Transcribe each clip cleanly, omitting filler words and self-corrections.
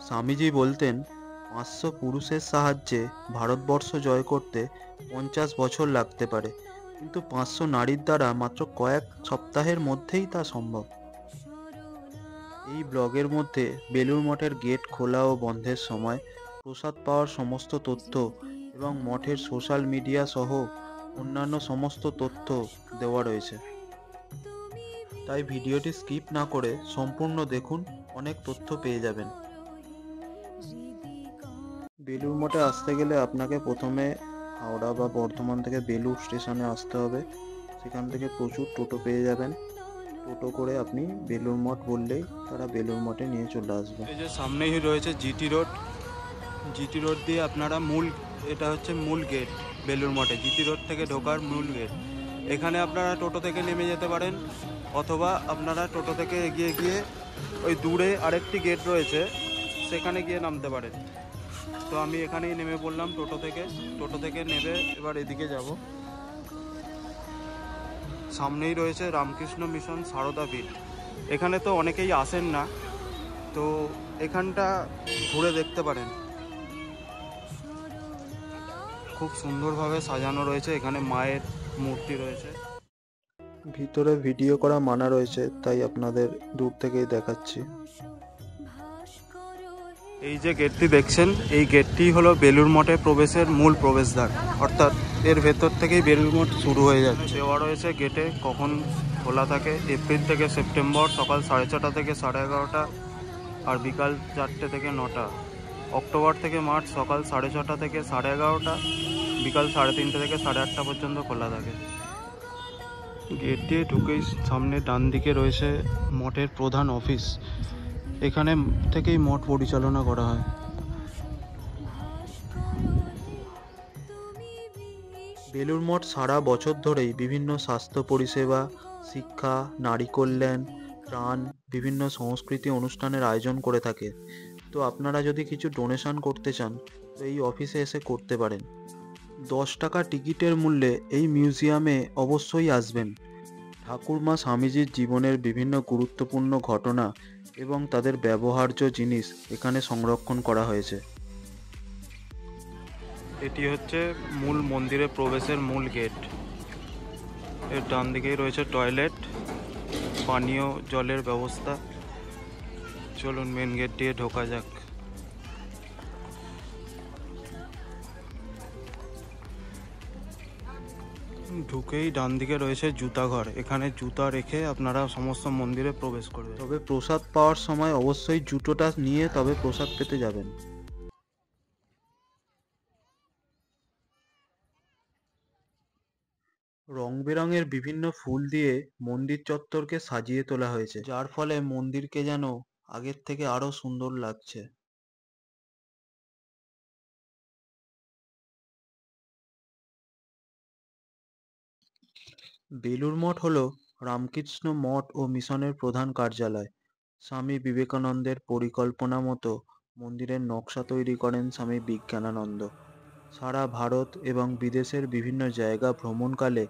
স্বামীজি বলতেন, 500 পুরুষের সাহায্যে ভারতবর্ষ জয় করতে 50 বছর লাগতে পারে, কিন্তু 500 নারীর দ্বারা মাত্র কয়েক সপ্তাহের মধ্যেই তা সম্ভব। এই ব্লগের মধ্যে বেলুড় মঠের গেট খোলা ও বন্ধের সময়, প্রসাদ পাওয়ার সমস্ত তথ্য এবং মঠের সোশ্যাল মিডিয়া সহ অন্যান্য সমস্ত তথ্য দেওয়া রয়েছে। তাই ভিডিওটি স্কিপ না করে সম্পূর্ণ দেখুন, অনেক তথ্য পেয়ে যাবেন। বেলুড় মঠে আসতে গেলে আপনাকে প্রথমে হাওড়া বা বর্ধমান থেকে বেলুড় স্টেশনে আসতে হবে। সেখান থেকে প্রচুর টোটো পেয়ে যাবেন। টোটো করে আপনি বেলুড় মঠ বললেই তারা বেলুড় মঠে নিয়ে চলে আসবে। এই যে সামনেই রয়েছে জিটি রোড। জিটি রোড দিয়ে আপনারা এটা হচ্ছে মূল গেট বেলুড় মঠে। জিটি রোড থেকে ঢোকার মূল গেট। এখানে আপনারা টোটো থেকে নেমে যেতে পারেন, অথবা আপনারা টোটো থেকে এগিয়ে গিয়ে ওই দূরে আরেকটি গেট রয়েছে, সেখানে গিয়ে নামতে পারেন। তো আমি এখানেই নেমে পড়লাম টোটো থেকে নেমে এবার এদিকে যাব। সামনেই রয়েছে রামকৃষ্ণ মিশন সারদা পীঠ। এখানে তো অনেকেই আসেন না, তো এখানটা ঘুরে দেখতে পারেন। খুব সুন্দরভাবে সাজানো রয়েছে, এখানে মায়ের মূর্তি রয়েছে। ভিতরে ভিডিও করা মানা রয়েছে, তাই আপনাদের দূর থেকেই দেখাচ্ছি। এই যে গেটটি দেখছেন, এই গেটটি হলো বেলুড় মঠে প্রবেশের মূল প্রবেশদ্বার, অর্থাৎ এর ভেতর থেকেই বেলুড় মঠ শুরু হয়ে যাচ্ছে। দেওয়া রয়েছে গেটে কখন খোলা থাকে। এপ্রিল থেকে সেপ্টেম্বর সকাল 6:30 থেকে 11:30, আর বিকাল 4টে থেকে 9টা। অক্টোবর থেকে মার্চ সকাল 6:30 থেকে 11:30, বিকাল 3:30 থেকে 8:30 পর্যন্ত খোলা থাকে। গেট দিয়ে ঢুকেই সামনে ডান দিকে রয়েছে মঠের প্রধান অফিস। এখানে থেকেই মঠ পরিচালনা করা হয়। বেলুড় মঠ সারা বছর ধরেই বিভিন্ন স্বাস্থ্য পরিষেবা, শিক্ষা, নারী কল্যাণ, ত্রাণ, বিভিন্ন সংস্কৃতি অনুষ্ঠানের আয়োজন করে থাকে। তো আপনারা যদি কিছু ডোনেশন করতে চান, তো এই অফিসে এসে করতে পারেন। 10 টাকা টিকিটের মূল্যে এই মিউজিয়ামে অবশ্যই আসবেন। ঠাকুরমা স্বামীজির জীবনের বিভিন্ন গুরুত্বপূর্ণ ঘটনা এবং তাদের ব্যবহার্য জিনিস এখানে সংরক্ষণ করা হয়েছে। এটি হচ্ছে মূল মন্দিরে প্রবেশের মূল গেট। এর ডান দিকেই রয়েছে টয়লেট, পানীয় জলের ব্যবস্থা। চলুন মেন গেট দিয়ে ঢোকা যাক। ঢুকেই ডান দিকে রয়েছে জুতাঘর। এখানে জুতা রেখে আপনারা সমস্ত মন্দিরে প্রবেশ করবেন। তবে প্রসাদ পাওয়ার সময় অবশ্যই জুতোটা নিয়ে তবে প্রসাদ পেতে যাবেন। রং বেরঙের বিভিন্ন ফুল দিয়ে মন্দির চত্বরকে সাজিয়ে তোলা হয়েছে, যার ফলে মন্দিরকে যেন আগের থেকে আরো সুন্দর লাগছে। বেলুড় মঠ হল রামকৃষ্ণ মঠ ও মিশনের প্রধান কার্যালয়। স্বামী বিবেকানন্দের পরিকল্পনা মতো মন্দিরের নকশা তৈরি করেন স্বামী বিজ্ঞানানন্দ। সারা ভারত এবং বিদেশের বিভিন্ন জায়গা ভ্রমণকালে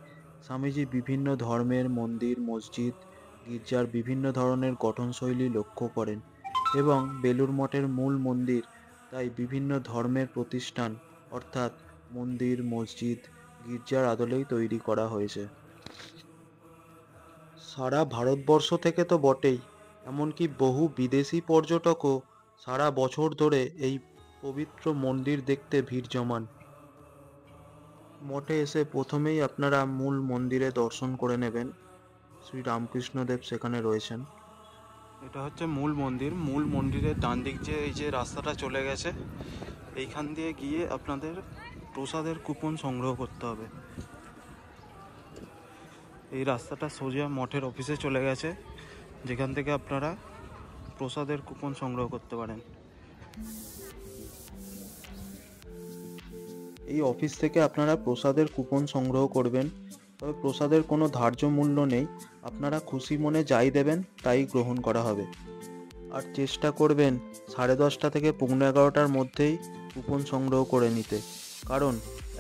স্বামীজি বিভিন্ন ধর্মের মন্দির, মসজিদ, গির্জার বিভিন্ন ধরনের গঠনশৈলী লক্ষ্য করেন, এবং বেলুড় মঠের মূল মন্দির তাই বিভিন্ন ধর্মের প্রতিষ্ঠান, অর্থাৎ মন্দির, মসজিদ, গির্জার আদলেই তৈরি করা হয়েছে। সারা ভারতবর্ষ থেকে তো বটেই, এমনকি বহু বিদেশি পর্যটকও সারা বছর ধরে এই পবিত্র মন্দির দেখতে ভিড় জমান। মঠে এসে প্রথমেই আপনারা মূল মন্দিরে দর্শন করে নেবেন। শ্রী রামকৃষ্ণদেব সেখানে রয়েছেন। এটা হচ্ছে মূল মন্দির। মূল মন্দিরের ডান দিক যে এই যে রাস্তাটা চলে গেছে, এইখান দিয়ে গিয়ে আপনাদের প্রসাদের কুপন সংগ্রহ করতে হবে। এই রাস্তাটা সোজা মঠের অফিসে চলে গেছে, যেখান থেকে আপনারা প্রসাদের কুপন সংগ্রহ করতে পারেন। এই অফিস থেকে আপনারা প্রসাদের কুপন সংগ্রহ করবেন। তবে প্রসাদের কোনো ধার্য মূল্য নেই, আপনারা খুশি মনে যাই দেবেন তাই গ্রহণ করা হবে। আর চেষ্টা করবেন 10:30 থেকে 11:15টার মধ্যেই কুপন সংগ্রহ করে নিতে, কারণ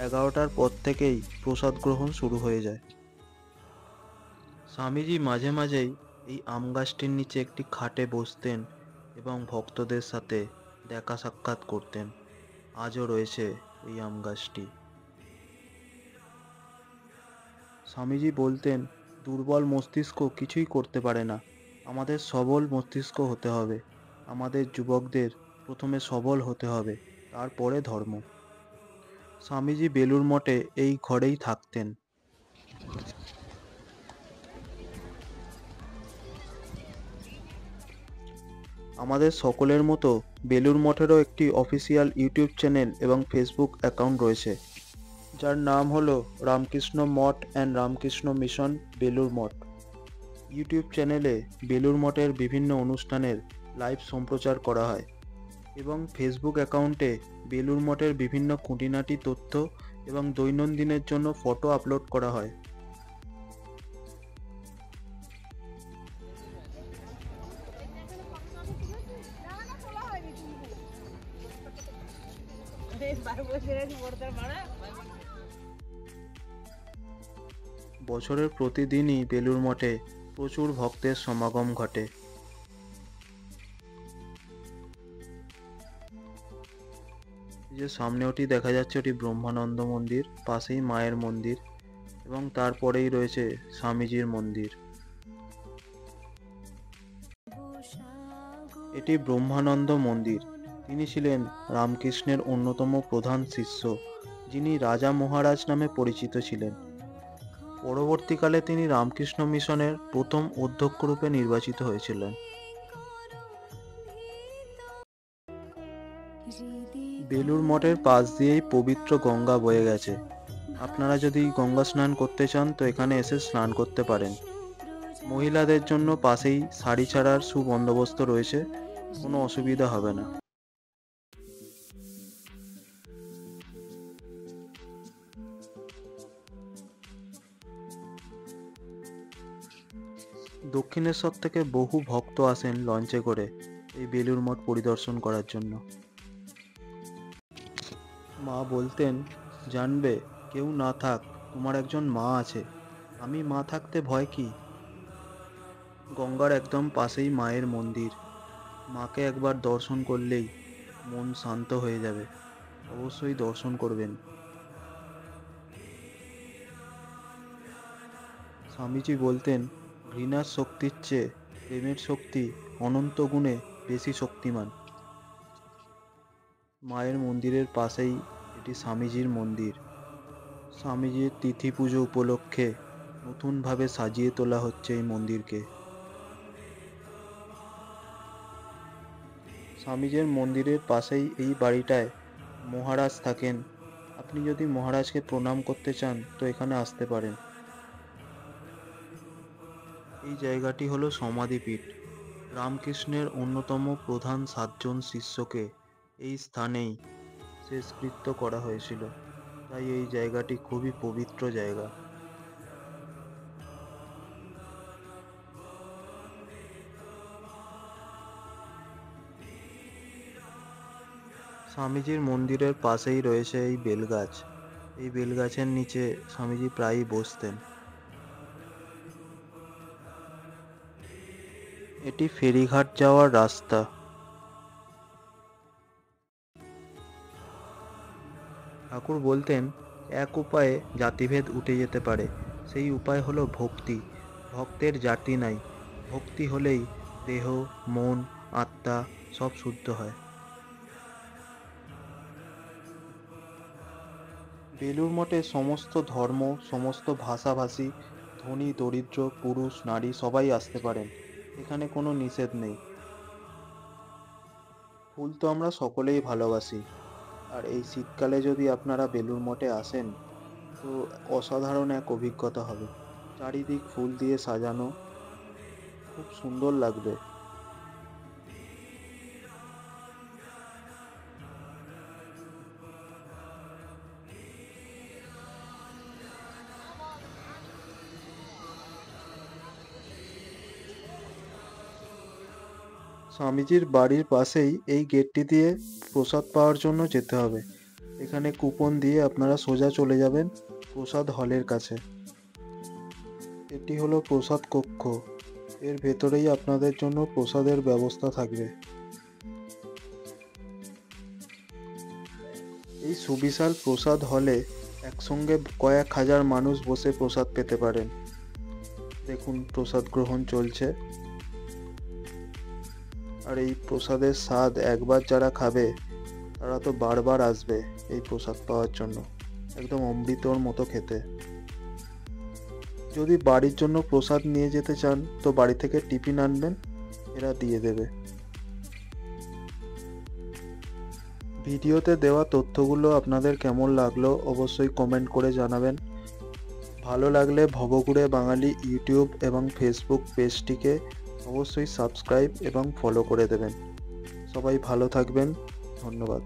11টার পর থেকেই প্রসাদ গ্রহণ শুরু হয়ে যায়। স্বামীজি মাঝে মাঝেই এই আম গাছটির নিচে একটি খাটে বসতেন এবং ভক্তদের সাথে দেখা সাক্ষাৎ করতেন। আজও রয়েছে এই আম গাছটি। স্বামীজি বলতেন, দুর্বল মস্তিষ্ক কিছুই করতে পারে না, আমাদের সবল মস্তিষ্ক হতে হবে। আমাদের যুবকদের প্রথমে সবল হতে হবে, তারপরে ধর্ম। স্বামীজি বেলুড় মঠে এই ঘরেই থাকতেন। আমাদের সকলের মতো বেলুড় মঠেরও একটি অফিসিয়াল ইউটিউব চ্যানেল এবং ফেসবুক অ্যাকাউন্ট রয়েছে, যার নাম হলো Ramakrishna Math and Ramakrishna mission Belur Math. YouTube চ্যানেলে বেলুড় মঠের বিভিন্ন অনুষ্ঠানের লাইভ সম্প্রচার করা হয় এবং ফেসবুক অ্যাকাউন্টে বেলুড় মঠের বিভিন্ন খুঁটিনাটি তথ্য এবং দৈনন্দিনের জন্য ফটো আপলোড করা হয়। বছরের প্রতিদিনই বেলুড় মঠে প্রচুর ভক্তের সমাগম ঘটে। যে সামনে ওটি দেখা যাচ্ছে, ওটি ব্রহ্মানন্দ মন্দির, পাশেই মায়ের মন্দির এবং তারপরেই রয়েছে স্বামীজির মন্দির। এটি ব্রহ্মানন্দ মন্দির। তিনি ছিলেন রামকৃষ্ণের অন্যতম প্রধান শিষ্য, যিনি রাজা মহারাজ নামে পরিচিত ছিলেন। পরবর্তীকালে তিনি রামকৃষ্ণ মিশনের প্রথম অধ্যক্ষ রূপে নির্বাচিত হয়েছিলেন। বেলুড় মঠের পাশ দিয়েই পবিত্র গঙ্গা বয়ে গেছে। আপনারা যদি গঙ্গা স্নান করতে চান তো এখানে এসে স্নান করতে পারেন। মহিলাদের জন্য পাশেই শাড়ি ছাড়ার সুবন্দোবস্ত রয়েছে, কোনো অসুবিধা হবে না। দক্ষিণেশ্বর থেকে বহু ভক্ত আসেন লঞ্চে করে এই বেলুড় মঠ পরিদর্শন করার জন্য। মা বলতেন, জানবে কেউ না থাক, তোমার একজন মা আছে। আমি মা থাকতে ভয় কি? গঙ্গার একদম পাশেই মায়ের মন্দির। মাকে একবার দর্শন করলেই মন শান্ত হয়ে যাবে। অবশ্যই দর্শন করবেন। স্বামীজি বলতেন, ঘৃণার শক্তির চেয়ে প্রেমের শক্তি অনন্ত গুণে বেশি শক্তিমান। মায়ের মন্দিরের পাশেই এটি স্বামীজির মন্দির। স্বামীজির তিথি পুজো উপলক্ষে নতুনভাবে সাজিয়ে তোলা হচ্ছে এই মন্দিরকে। স্বামীজির মন্দিরের পাশেই এই বাড়িটায় মহারাজ থাকেন। আপনি যদি মহারাজকে প্রণাম করতে চান তো এখানে আসতে পারেন। এই জায়গাটি হলো সমাধিপীঠ। রামকৃষ্ণের অন্যতম প্রধান 7 জন শিষ্যকে এই স্থানেই শেষকৃত্য করা হয়েছিল, তাই এই জায়গাটি খুবই পবিত্র জায়গা। স্বামীজির মন্দিরের পাশেই রয়েছে এই বেলগাছ। এই বেলগাছের নিচে স্বামীজি প্রায়ই বসতেন। এটি ফেরিঘাট যাওয়ার রাস্তা। ঠাকুর বলতেন, এক উপায়ে জাতিভেদ উঠে যেতে পারে, সেই উপায় হলো ভক্তি। ভক্তের জাতি নাই, ভক্তি হলেই দেহ, মন, আত্মা সব শুদ্ধ হয়। বেলুড় মঠে সমস্ত ধর্ম, সমস্ত ভাষাভাষী, ধনী দরিদ্র, পুরুষ নারী সবাই আসতে পারেন, এখানে কোনো নিষেধ নেই। ফুল তো আমরা সকলেই ভালোবাসি, আর এই শীতকালে যদি আপনারা বেলুড় মঠে আসেন তো অসাধারণ এক অভিজ্ঞতা হবে। চারিদিক ফুল দিয়ে সাজানো, খুব সুন্দর লাগবে। স্বামীজির বাড়ির পাশেই এই গেটটি দিয়ে প্রসাদ পাওয়ার জন্য যেতে হবে। এখানে কুপন দিয়ে আপনারা সোজা চলে যাবেন প্রসাদ হলের কাছে। এটি হলো প্রসাদ কক্ষ। এর ভেতরেই আপনাদের জন্য প্রসাদের ব্যবস্থা থাকবে। এই সুবিশাল প্রসাদ হলে একসঙ্গে কয়েক হাজার মানুষ বসে প্রসাদ পেতে পারেন। দেখুন প্রসাদ গ্রহণ চলছে। আর এই প্রসাদের স্বাদ একবার যারা খাবে তারা তো বারবার আসবে এই প্রসাদ পাওয়ার জন্য। একদম অমৃতর মতো খেতে। যদি বাড়ির জন্য প্রসাদ নিয়ে যেতে চান তো বাড়ি থেকে টিফিন আনবেন, এরা দিয়ে দেবে। ভিডিওতে দেওয়া তথ্যগুলো আপনাদের কেমন লাগলো অবশ্যই কমেন্ট করে জানাবেন। ভালো লাগলে ভবঘুরে বাঙালি ইউটিউব এবং ফেসবুক পেজটিকে অবশ্যই সাবস্ক্রাইব এবং ফলো করে দেবেন। সবাই ভালো থাকবেন। ধন্যবাদ।